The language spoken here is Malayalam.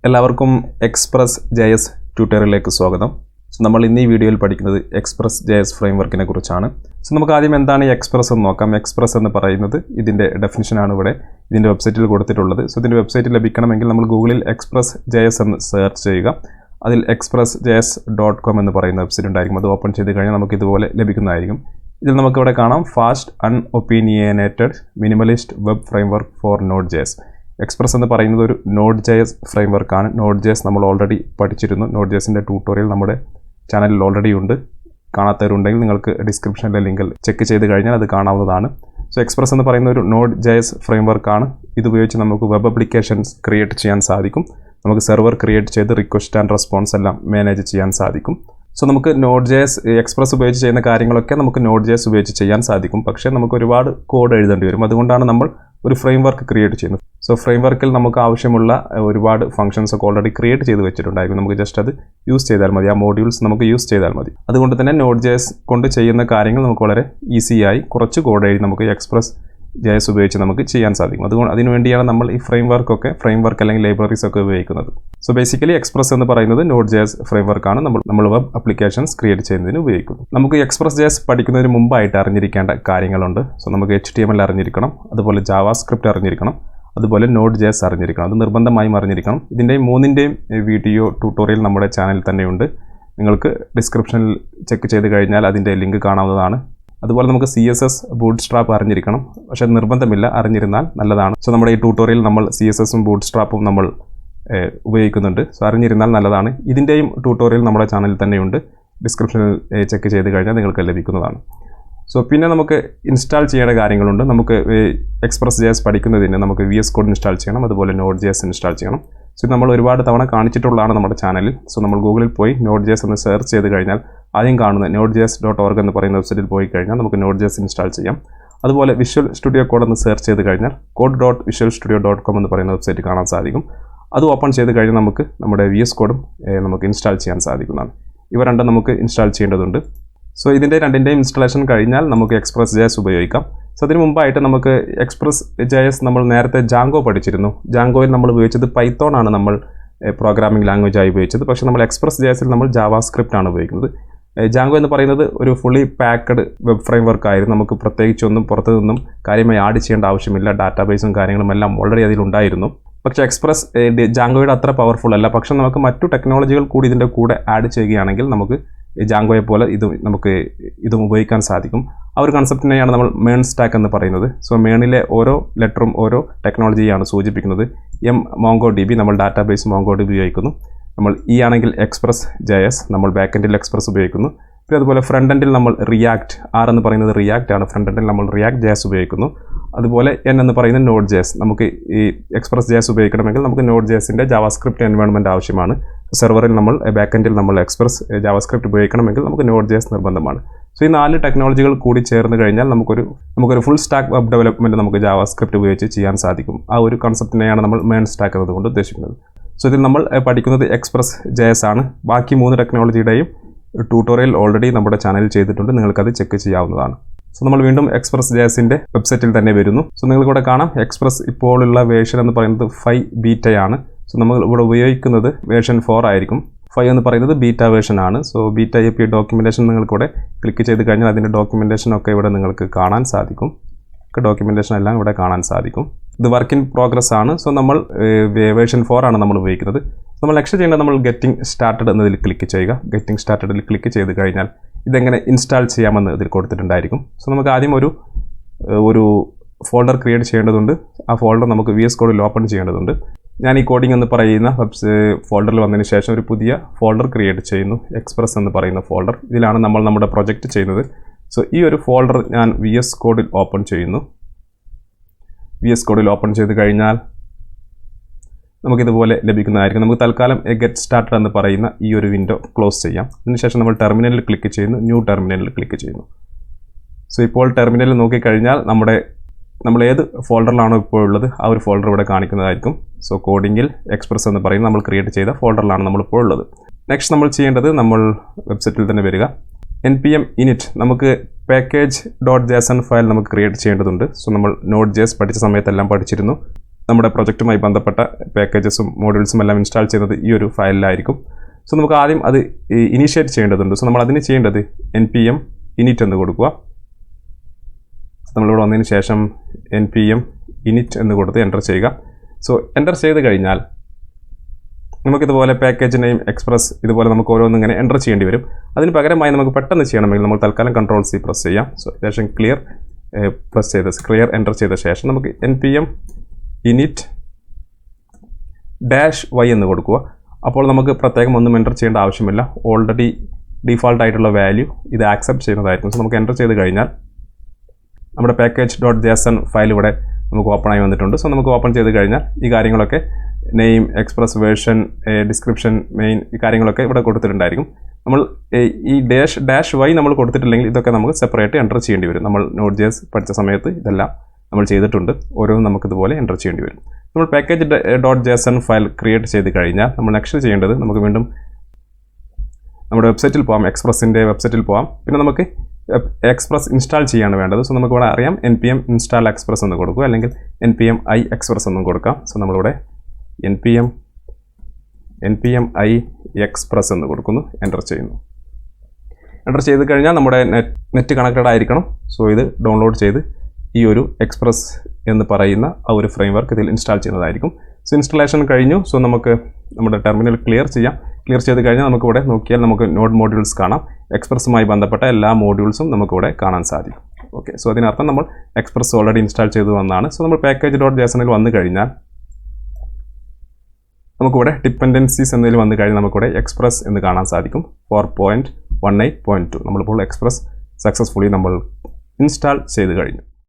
എല്ലാവർക്കും എക്സ്പ്രസ് ജെഎസ് ട്യൂട്ടോറിയലിലേക്ക് സ്വാഗതം. നമ്മൾ ഇന്ന് ഈ വീഡിയോയിൽ പഠിക്കുന്നത് എക്സ്പ്രസ് ജെഎസ് ഫ്രെയിംവർക്കിനെ കുറിച്ചാണ്. നമുക്ക് ആദ്യം എന്താണ് ഈ എക്സ്പ്രസ് എന്ന് നോക്കാം. എക്സ്പ്രസ് എന്ന് പറയുന്നത് ഇതിൻ്റെ ഡെഫിനിഷനാണ് ഇവിടെ ഇതിൻ്റെ വെബ്സൈറ്റിൽ കൊടുത്തിട്ടുള്ളത്. ഇതിൻ്റെ വെബ്സൈറ്റ് ലഭിക്കണമെങ്കിൽ നമ്മൾ ഗൂഗിളിൽ എക്സ്പ്രസ് ജെഎസ് എന്ന് സെർച്ച് ചെയ്യുക. അതിൽ expressjs.com എന്ന് പറയുന്ന വെബ്സൈറ്റ് ഉണ്ടായിരിക്കും. അത് ഓപ്പൺ ചെയ്ത് കഴിഞ്ഞാൽ നമുക്ക് ഇതുപോലെ ലഭിക്കുന്നതായിരിക്കും. ഇതിൽ നമുക്കിവിടെ കാണാം fast unopinionated minimalist web framework for NodeJS. Express എന്ന് പറയുന്നത് ഒരു NodeJS ഫ്രെയിംവർക്കാണ്. NodeJS നമ്മൾ ഓൾറെഡി പഠിച്ചിരുന്നു. NodeJSൻ്റെ ട്യൂട്ടോറിയൽ നമ്മുടെ ചാനലിൽ ഓൾറെഡി ഉണ്ട്. കാണാത്തവരുണ്ടെങ്കിൽ നിങ്ങൾക്ക് ഡിസ്ക്രിപ്ഷനിലെ ലിങ്കിൽ ചെക്ക് ചെയ്ത് കഴിഞ്ഞാൽ അത് കാണാവുന്നതാണ്. എക്സ്പ്രസ് എന്ന് പറയുന്ന ഒരു NodeJS ഫ്രെയിംവർക്കാണ്. ഇതുപയോഗിച്ച് നമുക്ക് വെബ് ആപ്ലിക്കേഷൻസ് ക്രിയേറ്റ് ചെയ്യാൻ സാധിക്കും. നമുക്ക് സെർവർ ക്രിയേറ്റ് ചെയ്ത് റിക്വസ്റ്റ് ആൻഡ് റെസ്പോൺസ് എല്ലാം മാനേജ് ചെയ്യാൻ സാധിക്കും. നമുക്ക് NodeJS എക്സ്പ്രസ് ഉപയോഗിച്ച് ചെയ്യുന്ന കാര്യങ്ങളൊക്കെ നമുക്ക് NodeJS ഉപയോഗിച്ച് ചെയ്യാൻ സാധിക്കും. പക്ഷേ നമുക്ക് ഒരുപാട് കോഡ് എഴുതേണ്ടി വരും. അതുകൊണ്ടാണ് നമ്മൾ ഒരു ഫ്രെയിംവർക്ക് ക്രിയേറ്റ് ചെയ്യുന്നത്. ഫ്രെയിംവർക്കിൽ നമുക്ക് ആവശ്യമുള്ള ഒരുപാട് ഫംഗ്ഷൻസ് ഒക്കെ ഓൾറെഡി ക്രിയേറ്റ് ചെയ്ത് വെച്ചിട്ടുണ്ടായിരിക്കും. നമുക്ക് ജസ്റ്റ് അത് യൂസ് ചെയ്താൽ മതി. ആ മോഡ്യൂൾസ് നമുക്ക് യൂസ് ചെയ്താൽ മതി. അതുകൊണ്ട് തന്നെ NodeJS കൊണ്ട് ചെയ്യുന്ന കാര്യങ്ങൾ നമുക്ക് വളരെ ഈസിയായി കുറച്ച് കോഡ് എഴുതി നമുക്ക് എക്സ്പ്രസ് JS ഉപയോഗിച്ച് നമുക്ക് ചെയ്യാൻ സാധിക്കും. അതുകൊണ്ട് അതിനുവേണ്ടിയാണ് നമ്മൾ ഈ ഫ്രെയിംവർക്ക് അല്ലെങ്കിൽ ലൈബ്രറീസ് ഒക്കെ ഉപയോഗിക്കുന്നത്. ബേസിക്കലി എക്സ്പ്രസ് എന്ന് പറയുന്നത് NodeJS ഫ്രെയിംവർക്കാണ് നമ്മൾ വെബ് ആപ്ലിക്കേഷൻസ് ക്രിയേറ്റ് ചെയ്യുന്നതിന് ഉപയോഗിക്കുന്നത്. നമുക്ക് എക്സ്പ്രസ് JS പഠിക്കുന്നതിന് മുമ്പായിട്ട് അറിഞ്ഞിരിക്കേണ്ട കാര്യങ്ങളുണ്ട്. നമുക്ക് HTML അറിഞ്ഞിരിക്കണം, അതുപോലെ JavaScript അറിഞ്ഞിരിക്കണം, അതുപോലെ NodeJS അറിഞ്ഞിരിക്കണം. അത് നിർബന്ധമായും അറിഞ്ഞിരിക്കണം. ഇതിൻ്റെയും മൂന്നിൻ്റെയും വീഡിയോ ട്യൂട്ടോറിയൽ നമ്മുടെ ചാനലിൽ തന്നെയുണ്ട്. നിങ്ങൾക്ക് ഡിസ്ക്രിപ്ഷനിൽ ചെക്ക് ചെയ്ത് കഴിഞ്ഞാൽ അതിൻ്റെ ലിങ്ക് കാണാവുന്നതാണ്. അതുപോലെ നമുക്ക് CSS ബൂട്ട്സ്ട്രാപ്പ് അറിഞ്ഞിരിക്കണം. പക്ഷേ നിർബന്ധമില്ല, അറിഞ്ഞിരുന്നാൽ നല്ലതാണ്. നമ്മുടെ ഈ ട്യൂട്ടോറിയൽ നമ്മൾ CSSഉം ബൂട്ട്സ്ട്രാപ്പും നമ്മൾ ഉപയോഗിക്കുന്നുണ്ട്. അറിഞ്ഞിരുന്നാൽ നല്ലതാണ്. ഇതിൻ്റെയും ട്യൂട്ടോറിയൽ നമ്മുടെ ചാനലിൽ തന്നെയുണ്ട്. ഡിസ്ക്രിപ്ഷനിൽ ചെക്ക് ചെയ്ത് കഴിഞ്ഞാൽ നിങ്ങൾക്ക് ലഭിക്കുന്നതാണ്. പിന്നെ നമുക്ക് ഇൻസ്റ്റാൾ ചെയ്യേണ്ട കാര്യങ്ങളുണ്ട്. നമുക്ക് എക്സ്പ്രസ് JS പഠിക്കുന്നതിന് നമുക്ക് VS Code ഇൻസ്റ്റാൾ ചെയ്യണം, അതുപോലെ NodeJS ഇൻസ്റ്റാൾ ചെയ്യണം. ഇത് നമ്മൾ ഒരുപാട് തവണ കാണിച്ചിട്ടുള്ളതാണ് നമ്മുടെ ചാനലിൽ. നമ്മൾ ഗൂഗിളിൽ പോയി NodeJS എന്ന് സെർച്ച് ചെയ്ത് കഴിഞ്ഞാൽ ആദ്യം കാണുന്ന nodejs.org എന്ന് പറയുന്ന വെബ്സൈറ്റിൽ പോയി കഴിഞ്ഞാൽ നമുക്ക് NodeJS ഇൻസ്റ്റാൾ ചെയ്യാം. അതുപോലെ വിഷ്വൽ സ്റ്റുഡിയോ കോഡ് എന്ന് സെർച്ച് ചെയ്ത് കഴിഞ്ഞാൽ code.visualstudio.com എന്ന് പറയുന്ന വെബ്സൈറ്റ് കാണാൻ സാധിക്കും. അത് ഓപ്പൺ ചെയ്ത് കഴിഞ്ഞാൽ നമുക്ക് നമ്മുടെ VS Codeും നമുക്ക് ഇൻസ്റ്റാൾ ചെയ്യാൻ സാധിക്കുന്നതാണ്. ഇവ രണ്ടും നമുക്ക് ഇൻസ്റ്റാൾ ചെയ്യേണ്ടതുണ്ട്. ഇതിൻ്റെ രണ്ടിൻ്റെയും ഇൻസ്റ്റാളേഷൻ കഴിഞ്ഞാൽ നമുക്ക് എക്സ്പ്രസ് JS ഉപയോഗിക്കാം. അതിന് മുമ്പായിട്ട് നമുക്ക് എക്സ്പ്രസ് JS നമ്മൾ നേരത്തെ Django പഠിച്ചിരുന്നു. Djangoയിൽ നമ്മൾ ഉപയോഗിച്ചത് Python ആണ് നമ്മൾ പ്രോഗ്രാമിംഗ് ലാംഗ്വേജ് ആയി ഉപയോഗിച്ചത്. പക്ഷേ നമ്മൾ എക്സ്പ്രസ് JSൽ നമ്മൾ JavaScript ആണ് ഉപയോഗിക്കുന്നത്. Django എന്ന് പറയുന്നത് ഒരു ഫുള്ളി പാക്ക്ഡ് വെബ് ഫ്രെയിംവർക്ക് ആയിരുന്നു. നമുക്ക് പ്രത്യേകിച്ചൊന്നും പുറത്തു നിന്നും കാര്യമായി ആഡ് ചെയ്യേണ്ട ആവശ്യമില്ല. ഡാറ്റാബേസും കാര്യങ്ങളും എല്ലാം ഓൾറെഡി അതിലുണ്ടായിരുന്നു. പക്ഷേ എക്സ്പ്രസ് Djangoയുടെ അത്ര പവർഫുൾ അല്ല. പക്ഷേ നമുക്ക് മറ്റു ടെക്നോളജികൾ കൂടി ഇതിൻ്റെ കൂടെ ആഡ് ചെയ്യുകയാണെങ്കിൽ നമുക്ക് Djangoയെ പോലെ ഇതും ഉപയോഗിക്കാൻ സാധിക്കും. ആ ഒരു കൺസെപ്റ്റിനെയാണ് നമ്മൾ മേൺ സ്റ്റാക്ക് എന്ന് പറയുന്നത്. മേണിലെ ഓരോ ലെറ്ററും ഓരോ ടെക്നോളജിയാണ് സൂചിപ്പിക്കുന്നത്. MongoDB നമ്മൾ ഡാറ്റാബേസ് MongoDB ഉപയോഗിക്കുന്നു. നമ്മൾ ആണെങ്കിൽ എക്സ്പ്രസ് JS, നമ്മൾ ബാക്ക് എൻഡിൽ എക്സ്പ്രസ് ഉപയോഗിക്കുന്നു. പിന്നെ അതുപോലെ ഫ്രണ്ട് എൻഡിൽ നമ്മൾ റിയാക്ട്, R എന്ന് പറയുന്നത് റിയാക്ട് ആണ്. ഫ്രണ്ട് എൻഡിൽ നമ്മൾ റിയാക്ട് JS ഉപയോഗിക്കുന്നു. അതുപോലെ N എന്ന് പറയുന്നത് NodeJS. നമുക്ക് ഈ എക്സ്പ്രസ് JS ഉപയോഗിക്കണമെങ്കിൽ നമുക്ക് NodeJSൻ്റെ JavaScript എൻവയോൺമെൻറ്റ് ആവശ്യമാണ്. സെർവറിൽ നമ്മൾ ബാക്ക് എൻഡിൽ നമ്മൾ എക്സ്പ്രസ് JavaScript ഉപയോഗിക്കണമെങ്കിൽ നമുക്ക് NodeJS നിർബന്ധമാണ്. ഈ 4 ടെക്നോളജികൾ കൂടി ചേർന്ന് കഴിഞ്ഞാൽ നമുക്കൊരു ഫുൾ സ്റ്റാക്ക് വെബ് ഡെവലപ്മെൻറ്റ് നമുക്ക് JavaScript ഉപയോഗിച്ച് ചെയ്യാൻ സാധിക്കും. ആ ഒരു കൺസെപ്റ്റിനെയാണ് നമ്മൾ മെയിൻ സ്റ്റാക്ക് എന്നതുകൊണ്ട് ഉദ്ദേശിക്കുന്നത്. ഇതിൽ നമ്മൾ പഠിക്കുന്നത് എക്സ്പ്രസ് JS ആണ്. ബാക്കി 3 ടെക്നോളജിയുടെയും ട്യൂട്ടോറിയൽ ഓൾറെഡി നമ്മുടെ ചാനലിൽ ചെയ്തിട്ടുണ്ട്. നിങ്ങൾക്കത് ചെക്ക് ചെയ്യാവുന്നതാണ്. നമ്മൾ വീണ്ടും എക്സ്പ്രസ് JSൻ്റെ വെബ്സൈറ്റിൽ തന്നെ വരുന്നു. നിങ്ങൾക്കിവിടെ കാണാം എക്സ്പ്രസ് ഇപ്പോഴുള്ള വേർഷൻ എന്ന് പറയുന്നത് 5 ബീറ്റയാണ്. നമ്മൾ ഇവിടെ ഉപയോഗിക്കുന്നത് വേർഷൻ 4 ആയിരിക്കും. 5 എന്ന് പറയുന്നത് ബീറ്റ വേർഷൻ ആണ്. ബീറ്റ API ഡോക്യുമെൻറ്റേഷൻ നിങ്ങൾക്കിവിടെ ക്ലിക്ക് ചെയ്ത് കഴിഞ്ഞാൽ അതിൻ്റെ ഡോക്യുമെൻറ്റേഷനൊക്കെ ഇവിടെ നിങ്ങൾക്ക് കാണാൻ സാധിക്കും. ഡോക്യുമെൻറ്റേഷൻ എല്ലാം ഇവിടെ കാണാൻ സാധിക്കും. ഇത് വർക്ക് ഇൻ പ്രോഗ്രസ് ആണ്. നമ്മൾ വേർഷൻ 4 ആണ് നമ്മൾ ഉപയോഗിക്കുന്നത്. നമ്മൾ നെക്സ്റ്റ് ചെയ്യേണ്ടത് നമ്മൾ ഗെറ്റിംഗ് സ്റ്റാർട്ടഡ് എന്നതിൽ ക്ലിക്ക് ചെയ്യുക. ഗെറ്റിംഗ് സ്റ്റാർട്ടഡിൽ ക്ലിക്ക് ചെയ്ത് കഴിഞ്ഞാൽ ഇതെങ്ങനെ ഇൻസ്റ്റാൾ ചെയ്യാമെന്ന് ഇതിൽ കൊടുത്തിട്ടുണ്ടായിരിക്കും. നമുക്ക് ആദ്യം ഒരു ഫോൾഡർ ക്രിയേറ്റ് ചെയ്യേണ്ടതുണ്ട്. ആ ഫോൾഡർ നമുക്ക് VS Codeൽ ഓപ്പൺ ചെയ്യേണ്ടതുണ്ട്. ഞാൻ ഈ കോഡിംഗ് എന്ന് പറയുന്ന ഫോൾഡറിൽ വന്നതിന് ശേഷം ഒരു പുതിയ ഫോൾഡർ ക്രിയേറ്റ് ചെയ്യുന്നു. എക്സ്പ്രസ് എന്ന് പറയുന്ന ഫോൾഡർ. ഇതിലാണ് നമ്മൾ നമ്മുടെ പ്രൊജക്റ്റ് ചെയ്യുന്നത്. ഈ ഒരു ഫോൾഡർ ഞാൻ VS Codeൽ ഓപ്പൺ ചെയ്യുന്നു. VS Codeൽ ഓപ്പൺ ചെയ്ത് കഴിഞ്ഞാൽ നമുക്കിതുപോലെ ലഭിക്കുന്നതായിരിക്കും. നമുക്ക് തൽക്കാലം ഗെറ്റ് സ്റ്റാർട്ടഡ് എന്ന് പറയുന്ന ഈ ഒരു വിൻഡോ ക്ലോസ് ചെയ്യാം. അതിനുശേഷം നമ്മൾ ടെർമിനലിൽ ക്ലിക്ക് ചെയ്യുന്നു. ന്യൂ ടെർമിനലിൽ ക്ലിക്ക് ചെയ്യുന്നു. ഇപ്പോൾ ടെർമിനലിൽ നോക്കിക്കഴിഞ്ഞാൽ നമ്മൾ ഏത് ഫോൾഡറിലാണോ ഇപ്പോൾ ഉള്ളത് ആ ഒരു ഫോൾഡർ ഇവിടെ കാണിക്കുന്നതായിരിക്കും. കോഡിങ്ങിൽ എക്സ്പ്രസ് എന്ന് പറയുന്നത് നമ്മൾ ക്രിയേറ്റ് ചെയ്ത ഫോൾഡറിലാണ് നമ്മളിപ്പോൾ ഉള്ളത്. നെക്സ്റ്റ് നമ്മൾ ചെയ്യേണ്ടത് നമ്മൾ വെബ്സൈറ്റിൽ തന്നെ വരിക. npm init നമുക്ക് package.json ഫയൽ നമുക്ക് ക്രിയേറ്റ് ചെയ്യേണ്ടതുണ്ട്. നമ്മൾ NodeJS പഠിച്ച സമയത്തെല്ലാം പഠിച്ചിരുന്നു. നമ്മുടെ പ്രൊജക്റ്റുമായി ബന്ധപ്പെട്ട പാക്കേജസും മോഡ്യൂൾസും എല്ലാം ഇൻസ്റ്റാൾ ചെയ്യുന്നത് ഈ ഒരു ഫയലിലായിരിക്കും. സോ നമുക്ക് ആദ്യം അത് ഇനീഷ്യേറ്റ് ചെയ്യേണ്ടതുണ്ട്. സോ നമ്മൾ അതിന് ചെയ്യേണ്ടത് npm init എന്ന് കൊടുക്കുക. നമ്മളിവിടെ വന്നതിന് ശേഷം npm init എന്ന് കൊടുത്ത് എൻ്റർ ചെയ്യുക. സോ എൻ്റർ ചെയ്ത് കഴിഞ്ഞാൽ നമുക്കിതുപോലെ പാക്കേജ് നെയിം എക്സ്പ്രസ് ഇതുപോലെ നമുക്ക് ഓരോന്നും ഇങ്ങനെ എൻ്റർ ചെയ്യേണ്ടി വരും. അതിന് പകരമായി നമുക്ക് പെട്ടെന്ന് ചെയ്യണമെങ്കിൽ നമ്മൾ തൽക്കാലം Ctrl+C പ്രസ് ചെയ്യാം. സോ ശേഷം ക്ലിയർ എൻ്റർ ചെയ്ത ശേഷം നമുക്ക് npm init -y എന്ന് കൊടുക്കുക. അപ്പോൾ നമുക്ക് പ്രത്യേകം ഒന്നും എൻ്റർ ചെയ്യേണ്ട ആവശ്യമില്ല. ഓൾറെഡി ഡിഫോൾട്ട് ആയിട്ടുള്ള വാല്യൂ ഇത് ആക്സെപ്റ്റ് ചെയ്യുന്നതായിരിക്കും. സോ നമുക്ക് എൻ്റർ ചെയ്ത് കഴിഞ്ഞാൽ നമ്മുടെ package.json ഫയൽ ഇവിടെ നമുക്ക് ഓപ്പൺ ആയി വന്നിട്ടുണ്ട്. സോ നമുക്ക് ഓപ്പൺ ചെയ്ത് കഴിഞ്ഞാൽ ഈ കാര്യങ്ങളൊക്കെ name express version description main ഈ കാര്യങ്ങളൊക്കെ ഇവിടെ കൊടുത്തിട്ടുണ്ടായിരിക്കും. നമ്മൾ ഈ -y നമ്മൾ കൊടുത്തിട്ടില്ലെങ്കിൽ ഇതൊക്കെ നമുക്ക് സെപ്പറേറ്റ് എൻ്റർ ചെയ്യേണ്ടി വരും. നമ്മൾ node.js പഠിച്ച സമയത്ത് ഇതെല്ലാം നമ്മൾ ചെയ്തിട്ടുണ്ട്. ഓരോന്നും നമുക്കിതുപോലെ എൻ്റർ ചെയ്യേണ്ടി വരും. നമ്മൾ package.json ഫയൽ ക്രിയേറ്റ് ചെയ്ത് കഴിഞ്ഞാൽ നമ്മൾ നെക്സ്റ്റ് ചെയ്യേണ്ടത് നമുക്ക് വീണ്ടും നമ്മുടെ വെബ്സൈറ്റിൽ പോകാം, എക്സ്പ്രസിൻ്റെ വെബ്സൈറ്റിൽ പോകാം. പിന്നെ നമുക്ക് എക്സ്പ്രസ് ഇൻസ്റ്റാൾ ചെയ്യാണ് വേണ്ടത്. സോ നമുക്കിവിടെ അറിയാം npm install express എന്ന് കൊടുക്കുക, അല്ലെങ്കിൽ npm i express എന്നും കൊടുക്കാം. സോ നമ്മളിവിടെ npm i express എന്ന് കൊടുക്കുന്നു, എൻ്റർ ചെയ്യുന്നു. എൻ്റർ ചെയ്ത് കഴിഞ്ഞാൽ നമ്മുടെ നെറ്റ് കണക്റ്റഡ് ആയിരിക്കണം. സോ ഇത് ഡൗൺലോഡ് ചെയ്ത് ഈ ഒരു എക്സ്പ്രസ് എന്ന് പറയുന്ന ആ ഒരു ഫ്രെയിംവർക്ക് ഇതിൽ ഇൻസ്റ്റാൾ ചെയ്യുന്നതായിരിക്കും. സോ ഇൻസ്റ്റലേഷൻ കഴിഞ്ഞു. സോ നമുക്ക് നമ്മുടെ ടെർമിനൽ ക്ലിയർ ചെയ്യാം. ക്ലിയർ ചെയ്ത് കഴിഞ്ഞാൽ നമുക്കിവിടെ നോക്കിയാൽ നമുക്ക് നോഡ് മോഡ്യൂൾസ് കാണാം. എക്സ്പ്രസ്സുമായി ബന്ധപ്പെട്ട എല്ലാ മോഡ്യൂൾസും നമുക്കിവിടെ കാണാൻ സാധിക്കും. ഓക്കെ, സോ അതിനർത്ഥം നമ്മൾ എക്സ്പ്രസ് ഓൾറെഡി ഇൻസ്റ്റാൾ ചെയ്തു വന്നതാണ്. സോ നമ്മൾ package.jsonൽ വന്നു കഴിഞ്ഞാൽ നമുക്കിവിടെ ഡിപ്പെൻഡൻസീസ് എന്നതിൽ വന്നു കഴിഞ്ഞാൽ നമുക്കിവിടെ എക്സ്പ്രസ് എന്ന് കാണാൻ സാധിക്കും. 4.18.2 നമ്മളിപ്പോൾ എക്സ്പ്രസ് സക്സസ്ഫുള്ളി നമ്മൾ ഇൻസ്റ്റാൾ ചെയ്ത് കഴിഞ്ഞു.